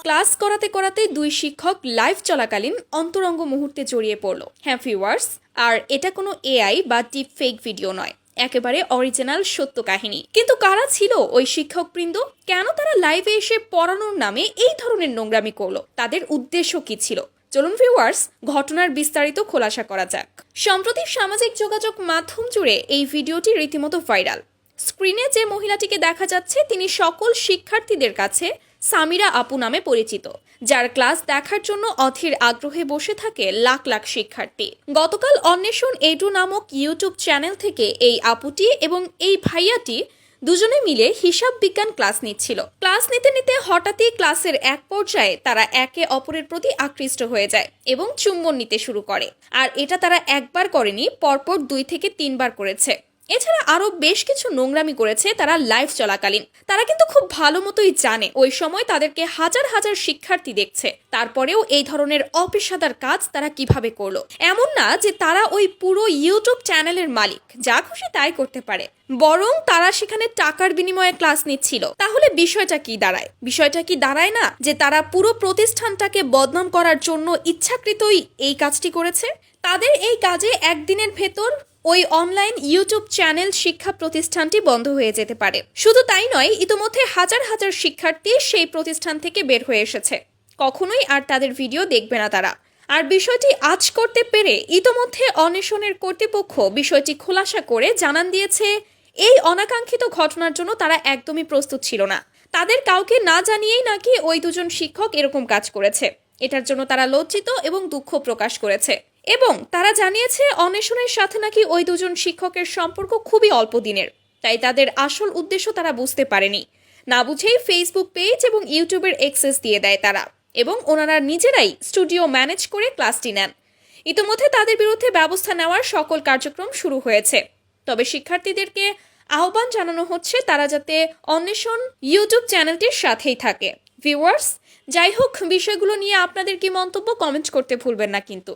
Class করাতে করাতে দুই শিক্ষক লাইভ চলাকালীন অন্তরঙ্গ মুহূর্তে জড়িয়ে পড়ল। হ্যাঁ ভিউয়ার্স, আর এটা কোনো এআই বা ডিপ ফেক ভিডিও নয়, একেবারে অরিজিনাল সত্য কাহিনী। কিন্তু কারা ছিল ওই শিক্ষকবৃন্দ? কেন তারা লাইভে এসে পড়ানোর নামে এই ধরনের নোংরামি করলো? তাদের উদ্দেশ্য কি ছিল? চলুন ভিউয়ার্স, ঘটনার বিস্তারিত খোলাসা করা যাক। সম্প্রতি সামাজিক যোগাযোগ মাধ্যম জুড়ে এই ভিডিওটি রীতিমতো ভাইরাল। স্ক্রিনে যে মহিলাটিকে দেখা যাচ্ছে তিনি সকল শিক্ষার্থীদের কাছে সামিরা আপু নামে পরিচিত, যার ক্লাস দেখার জন্য অধীর আগ্রহে বসে থাকে লাখ লাখ শিক্ষার্থী। গতকাল অন্বেষণ এডু নামক ইউটিউব চ্যানেল থেকে এই আপুটি এবং এই ভাইয়াটি দুজনে মিলে হিসাব বিজ্ঞান ক্লাস নিচ্ছিল। ক্লাস নিতে নিতে হঠাৎই ক্লাসের এক পর্যায়ে তারা একে অপরের প্রতি আকৃষ্ট হয়ে যায় এবং চুম্বন নিতে শুরু করে। আর এটা তারা একবার করেনি, পরপর 2 থেকে 3 বার করেছে। এছাড়া আরো বেশ কিছু নোংরামি করেছে তারা লাইভ চলাকালীন। তারা কিন্তু খুব ভালো মতোই জানে ওই সময় তাদেরকে হাজার হাজার শিক্ষার্থী দেখছে, তারপরেও এই ধরনের অপেশাদার কাজ তারা কিভাবে করলো। এমন না যে তারা ওই পুরো ইউটিউব চ্যানেলের মালিক, যা খুশি তাই করতে পারে, বরং তারা সেখানে টাকার বিনিময়ে ক্লাস নিচ্ছিল। তাহলে বিষয়টা কি দাঁড়ায়? বিষয়টা কি দাঁড়ায় না যে তারা পুরো প্রতিষ্ঠানটাকে বদনাম করার জন্য ইচ্ছাকৃতই এই কাজটি করেছে? তাদের এই কাজে একদিনের ভেতর ওই অনলাইন ইউটিউব চ্যানেল শিক্ষা প্রতিষ্ঠানটি বন্ধ হয়ে যেতে পারে। শুধু তাই নয়, ইতোমধ্যে হাজার হাজার শিক্ষার্থী সেই প্রতিষ্ঠান থেকে বের হয়ে এসেছে। কখনোই আর তাদের ভিডিও দেখবে না তারা। আর বিষয়টি আঁচ করতে পেরে ইতোমধ্যে অন্বেষণের কর্তৃপক্ষ বিষয়টি খোলাসা করে জানান দিয়েছে এই অনাকাঙ্ক্ষিত ঘটনার জন্য তারা একদমই প্রস্তুত ছিল না। তাদের কাউকে না জানিয়েই নাকি ওই দুজন শিক্ষক এরকম কাজ করেছে। এটার জন্য তারা লজ্জিত এবং দুঃখ প্রকাশ করেছে এবং তারা জানিয়েছে অন্বেষণের সাথে নাকি ওই দুজন শিক্ষকের সম্পর্ক খুবই অল্প দিনের, তাই তাদের আসল উদ্দেশ্য তারা বুঝতে পারেনি। না বুঝেই ফেসবুক পেজ এবং ইউটিউবের অ্যাক্সেস দিয়ে দেয় তারা, এবং ওনারা নিজেরাই স্টুডিও ম্যানেজ করে ক্লাসটি নেন। ইতিমধ্যে তাদের বিরুদ্ধে ব্যবস্থা নেওয়ার সকল কার্যক্রম শুরু হয়েছে। তবে শিক্ষার্থীদেরকে আহ্বান জানানো হচ্ছে তারা যাতে অন্বেষণ ইউটিউব চ্যানেলটির সাথেই থাকে। ভিউয়ার্স, যাই হোক, বিষয়গুলো নিয়ে আপনাদের কি মন্তব্য কমেন্ট করতে ভুলবেন না কিন্তু।